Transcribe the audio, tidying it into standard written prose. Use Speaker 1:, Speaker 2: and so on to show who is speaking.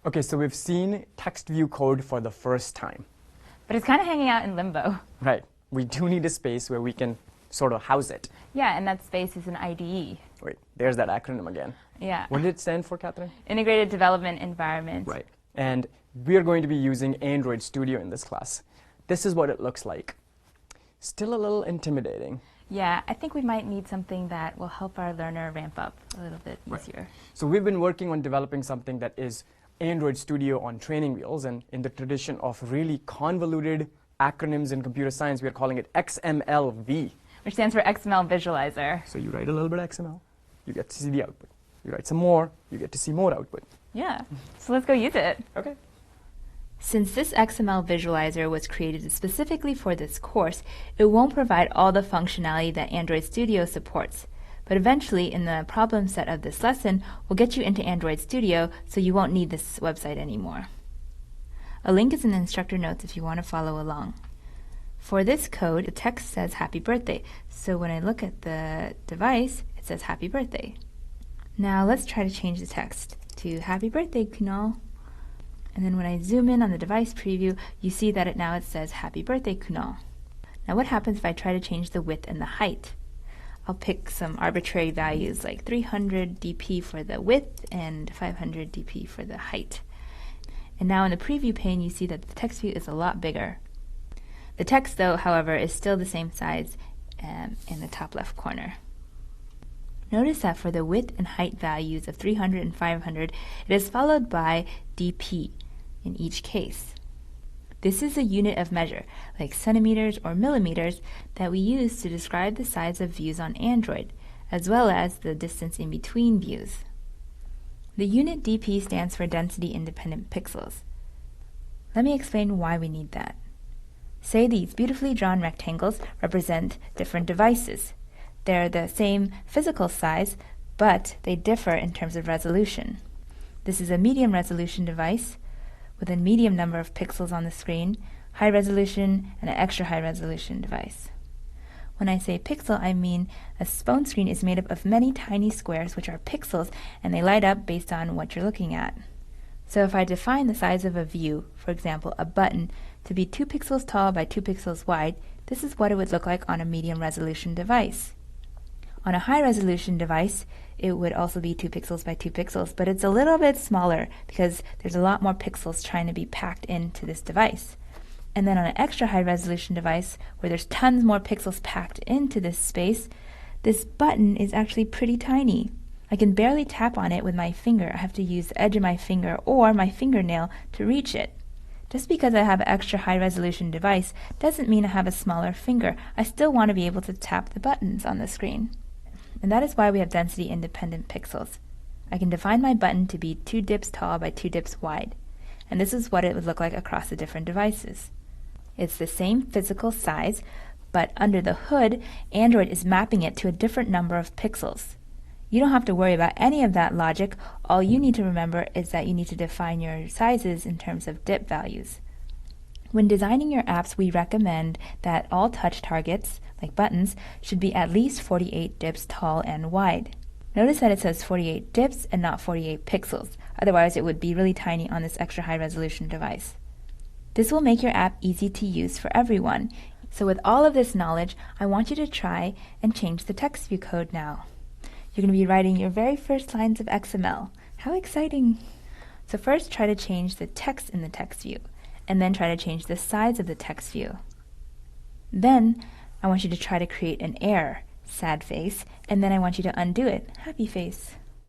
Speaker 1: Okay, so we've seen TextView code for the first time.
Speaker 2: But it's kind of hanging out in limbo.
Speaker 1: Right. We do need a space where we can sort of house it.
Speaker 2: Yeah, and that space is an IDE.
Speaker 1: Wait, there's that acronym again.
Speaker 2: Yeah.
Speaker 1: What did it stand for, Catherine?
Speaker 2: Integrated Development Environment.
Speaker 1: Right. And we are going to be using Android Studio in this class. This is what it looks like. Still a little intimidating.
Speaker 2: Yeah, I think we might need something that will help our learner ramp up a little bit easier.
Speaker 1: Right. So we've been working on developing something that is Android Studio on training wheels, and in the tradition of really convoluted acronyms in computer science, we are calling it XMLV.
Speaker 2: Which stands for XML Visualizer.
Speaker 1: So you write a little bit of XML, you get to see the output. You write some more, you get to see more output.
Speaker 2: Yeah, so let's go use it.
Speaker 1: Okay.
Speaker 2: Since this XML Visualizer was created specifically for this course, it won't provide all the functionality that Android Studio supports. But eventually, in the problem set of this lesson, we'll get you into Android Studio so you won't need this website anymore. A link is in the instructor notes if you want to follow along. For this code, the text says happy birthday, so when I look at the device, it says happy birthday. Now let's try to change the text to happy birthday, Kunal. And then when I zoom in on the device preview, you see that it says happy birthday, Kunal. Now what happens if I try to change the width and the height? I'll pick some arbitrary values like 300 dp for the width and 500 dp for the height. And now in the preview pane, you see that the text view is a lot bigger. The text, though, however, is still the same size in the top left corner. Notice that for the width and height values of 300 and 500, it is followed by dp in each case. This is a unit of measure, like centimeters or millimeters, that we use to describe the size of views on Android, as well as the distance in between views. The unit dp stands for density independent pixels. Let me explain why we need that. Say these beautifully drawn rectangles represent different devices. They're the same physical size, but they differ in terms of resolution. This is a medium resolution device with a medium number of pixels on the screen, high resolution, and an extra high resolution device. When I say pixel, I mean a phone screen is made up of many tiny squares which are pixels, and they light up based on what you're looking at. So if I define the size of a view, for example a button, to be 2 pixels tall by 2 pixels wide, this is what it would look like on a medium resolution device. On a high resolution device, it would also be 2 pixels by 2 pixels, but it's a little bit smaller because there's a lot more pixels trying to be packed into this device. And then on an extra high resolution device, where there's tons more pixels packed into this space, this button is actually pretty tiny. I can barely tap on it with my finger. I have to use the edge of my finger or my fingernail to reach it. Just because I have an extra high resolution device doesn't mean I have a smaller finger. I still want to be able to tap the buttons on the screen. And that is why we have density independent pixels. I can define my button to be 2 dips tall by 2 dips wide. And this is what it would look like across the different devices. It's the same physical size, but under the hood, Android is mapping it to a different number of pixels. You don't have to worry about any of that logic. All you need to remember is that you need to define your sizes in terms of dip values. When designing your apps, we recommend that all touch targets, like buttons, should be at least 48 dips tall and wide. Notice that it says 48 dips and not 48 pixels. Otherwise, it would be really tiny on this extra high resolution device. This will make your app easy to use for everyone. So with all of this knowledge, I want you to try and change the TextView code now. You're going to be writing your very first lines of XML. How exciting! So first try to change the text in the text view, and then try to change the size of the text view. Then I want you to try to create an error, sad face, and then I want you to undo it, happy face.